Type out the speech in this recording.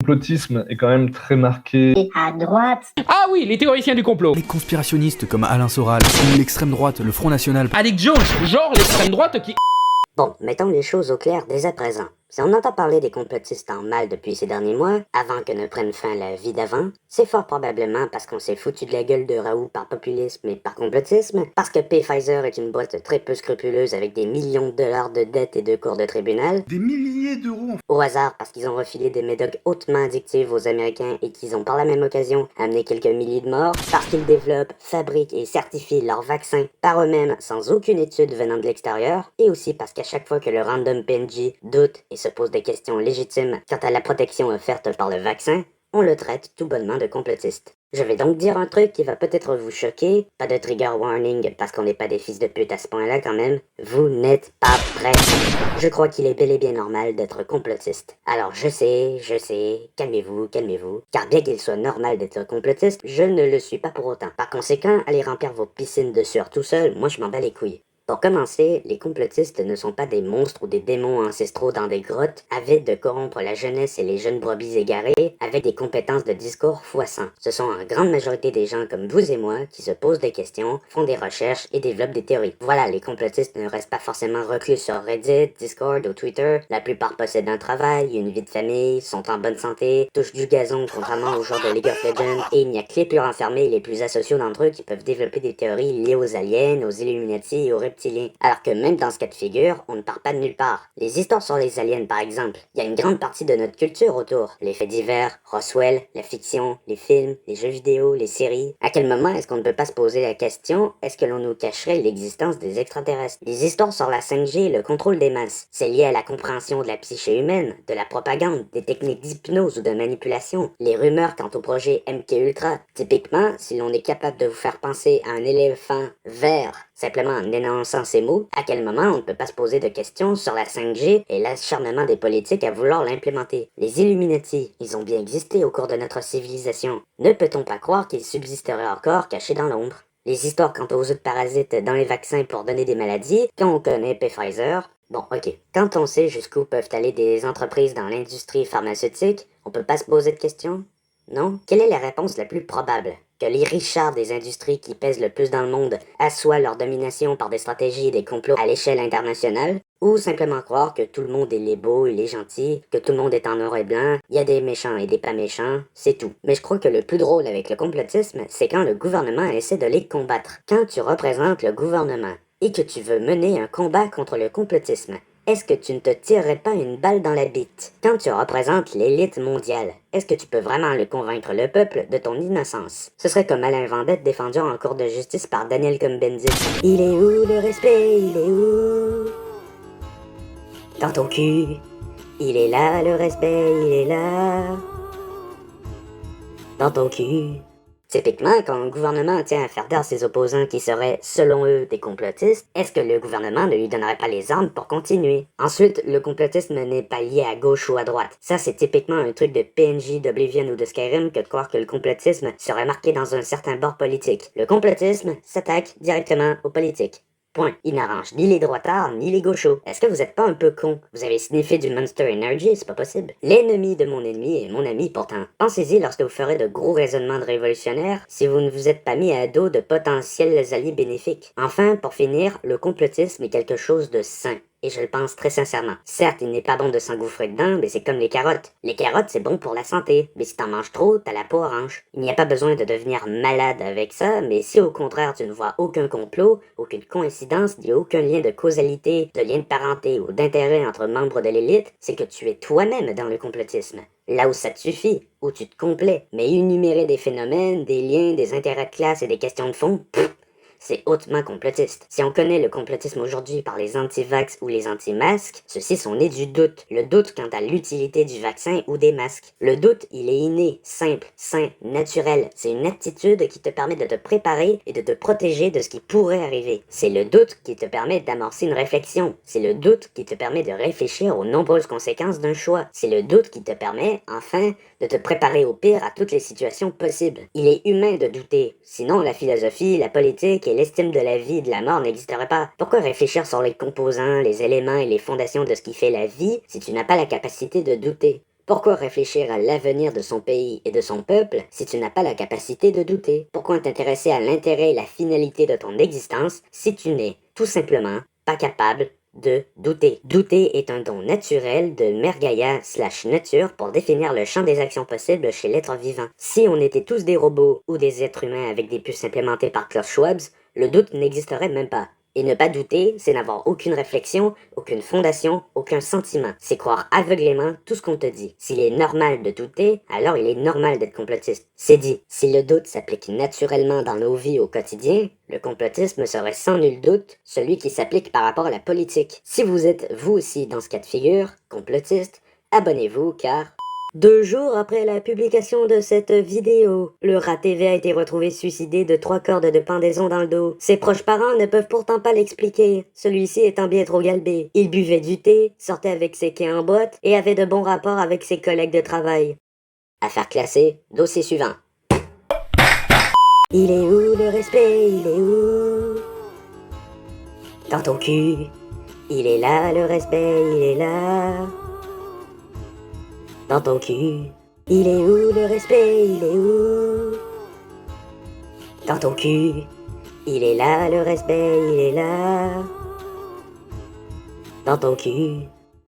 complotisme est quand même très marqué à droite. Ah oui, les théoriciens du complot. Les conspirationnistes comme Alain Soral, ou l'extrême droite, le Front National. Alex Jones, genre l'extrême droite qui... Bon, mettons les choses au clair dès à présent. Si on entend parler des complotistes en mal depuis ces derniers mois, avant que ne prenne fin la vie d'avant, c'est fort probablement parce qu'on s'est foutu de la gueule de Raoult par populisme et par complotisme, parce que Pfizer est une boîte très peu scrupuleuse avec des millions de dollars de dettes et de cours de tribunal, des milliers d'euros, au hasard parce qu'ils ont refilé des médocs hautement addictives aux Américains et qu'ils ont par la même occasion amené quelques milliers de morts, parce qu'ils développent, fabriquent et certifient leurs vaccins par eux-mêmes sans aucune étude venant de l'extérieur, et aussi parce qu'à chaque fois que le random PNJ doute et se pose des questions légitimes quant à la protection offerte par le vaccin, on le traite tout bonnement de complotiste. Je vais donc dire un truc qui va peut-être vous choquer, pas de trigger warning parce qu'on n'est pas des fils de pute à ce point-là quand même, vous n'êtes pas prêts. Je crois qu'il est bel et bien normal d'être complotiste. Alors je sais, calmez-vous, car bien qu'il soit normal d'être complotiste, je ne le suis pas pour autant. Par conséquent, allez remplir vos piscines de sueur tout seul, moi je m'en bats les couilles. Pour commencer, les complotistes ne sont pas des monstres ou des démons ancestraux dans des grottes, avides de corrompre la jeunesse et les jeunes brebis égarées, avec des compétences de discours foissants. Ce sont en grande majorité des gens comme vous et moi qui se posent des questions, font des recherches et développent des théories. Voilà, les complotistes ne restent pas forcément reclus sur Reddit, Discord ou Twitter. La plupart possèdent un travail, une vie de famille, sont en bonne santé, touchent du gazon contrairement aux joueurs de League of Legends, et il n'y a que les plus renfermés et les plus asociaux d'entre eux qui peuvent développer des théories liées aux aliens, aux Illuminati et aux reptiliens. Alors que même dans ce cas de figure, on ne part pas de nulle part. Les histoires sur les aliens par exemple, il y a une grande partie de notre culture autour. Les faits divers, Roswell, la fiction, les films, les jeux vidéo, les séries. À quel moment est-ce qu'on ne peut pas se poser la question, est-ce que l'on nous cacherait l'existence des extraterrestres? Les histoires sur la 5G et le contrôle des masses, c'est lié à la compréhension de la psyché humaine, de la propagande, des techniques d'hypnose ou de manipulation. Les rumeurs quant au projet MKUltra. Typiquement, si l'on est capable de vous faire penser à un éléphant vert, simplement en énonçant ces mots, à quel moment on ne peut pas se poser de questions sur la 5G et l'acharnement des politiques à vouloir l'implémenter? Les Illuminati, ils ont bien existé au cours de notre civilisation. Ne peut-on pas croire qu'ils subsisteraient encore cachés dans l'ombre? Les histoires quant aux œufs de parasites dans les vaccins pour donner des maladies, quand on connaît Pfizer. Bon, ok. Quand on sait jusqu'où peuvent aller des entreprises dans l'industrie pharmaceutique, on peut pas se poser de questions? Non? Quelle est la réponse la plus probable? Que les richards des industries qui pèsent le plus dans le monde assoient leur domination par des stratégies et des complots à l'échelle internationale? Ou simplement croire que tout le monde est les beaux et les gentils, que tout le monde est en noir et blanc, il y a des méchants et des pas méchants, c'est tout. Mais je crois que le plus drôle avec le complotisme, c'est quand le gouvernement essaie de les combattre. Quand tu représentes le gouvernement et que tu veux mener un combat contre le complotisme, est-ce que tu ne te tirerais pas une balle dans la bite? Quand tu représentes l'élite mondiale, est-ce que tu peux vraiment le convaincre le peuple de ton innocence? Ce serait comme Alain Vendette défendu en cour de justice par Daniel Cohn-Bendit. Il est où le respect? Il est où? Dans ton cul. Il est là le respect, il est là. Dans ton cul. Typiquement, quand le gouvernement tient à faire taire ses opposants qui seraient, selon eux, des complotistes, est-ce que le gouvernement ne lui donnerait pas les armes pour continuer? Ensuite, le complotisme n'est pas lié à gauche ou à droite. Ça, c'est typiquement un truc de PNJ, d'Oblivion ou de Skyrim que de croire que le complotisme serait marqué dans un certain bord politique. Le complotisme s'attaque directement aux politiques. Point. Il n'arrange ni les droitards, ni les gauchos. Est-ce que vous êtes pas un peu con? Vous avez sniffé du Monster Energy, c'est pas possible. L'ennemi de mon ennemi est mon ami pourtant. Pensez-y lorsque vous ferez de gros raisonnements de révolutionnaires, si vous ne vous êtes pas mis à dos de potentiels alliés bénéfiques. Enfin, pour finir, le complotisme est quelque chose de sain. Et je le pense très sincèrement. Certes, il n'est pas bon de s'engouffrer dedans, mais c'est comme les carottes. Les carottes, c'est bon pour la santé, mais si t'en manges trop, t'as la peau orange. Il n'y a pas besoin de devenir malade avec ça, mais si au contraire tu ne vois aucun complot, aucune coïncidence, ni aucun lien de causalité, de lien de parenté ou d'intérêt entre membres de l'élite, c'est que tu es toi-même dans le complotisme. Là où ça te suffit, où tu te complais. Mais énumérer des phénomènes, des liens, des intérêts de classe et des questions de fond, c'est hautement complotiste. Si on connaît le complotisme aujourd'hui par les anti-vax ou les anti-masques, ceux-ci sont nés du doute. Le doute quant à l'utilité du vaccin ou des masques. Le doute, il est inné, simple, sain, naturel. C'est une aptitude qui te permet de te préparer et de te protéger de ce qui pourrait arriver. C'est le doute qui te permet d'amorcer une réflexion. C'est le doute qui te permet de réfléchir aux nombreuses conséquences d'un choix. C'est le doute qui te permet, enfin, de te préparer au pire à toutes les situations possibles. Il est humain de douter. Sinon, la philosophie, la politique et l'estime de la vie et de la mort n'existeraient pas. Pourquoi réfléchir sur les composants, les éléments et les fondations de ce qui fait la vie si tu n'as pas la capacité de douter? Pourquoi réfléchir à l'avenir de son pays et de son peuple si tu n'as pas la capacité de douter? Pourquoi t'intéresser à l'intérêt et la finalité de ton existence si tu n'es, tout simplement, pas capable de douter? Douter est un don naturel de Mère Gaïa / nature pour définir le champ des actions possibles chez l'être vivant. Si on était tous des robots ou des êtres humains avec des puces implémentées par Klaus Schwab, le doute n'existerait même pas. Et ne pas douter, c'est n'avoir aucune réflexion, aucune fondation, aucun sentiment. C'est croire aveuglément tout ce qu'on te dit. S'il est normal de douter, alors il est normal d'être complotiste. C'est dit, si le doute s'applique naturellement dans nos vies au quotidien, le complotisme serait sans nul doute celui qui s'applique par rapport à la politique. Si vous êtes vous aussi dans ce cas de figure, complotiste, abonnez-vous car... 2 jours après la publication de cette vidéo, le rat TV a été retrouvé suicidé de 3 cordes de pendaison dans le dos. Ses proches parents ne peuvent pourtant pas l'expliquer, celui-ci étant bien trop galbé. Il buvait du thé, sortait avec ses quais en boîte et avait de bons rapports avec ses collègues de travail. Affaire classée, dossier suivant. Il est où le respect, il est où? Dans ton cul. Il est là le respect, il est là. Dans ton cul. Il est où le respect, il est où? Dans ton cul. Il est là le respect, il est là. Dans ton cul.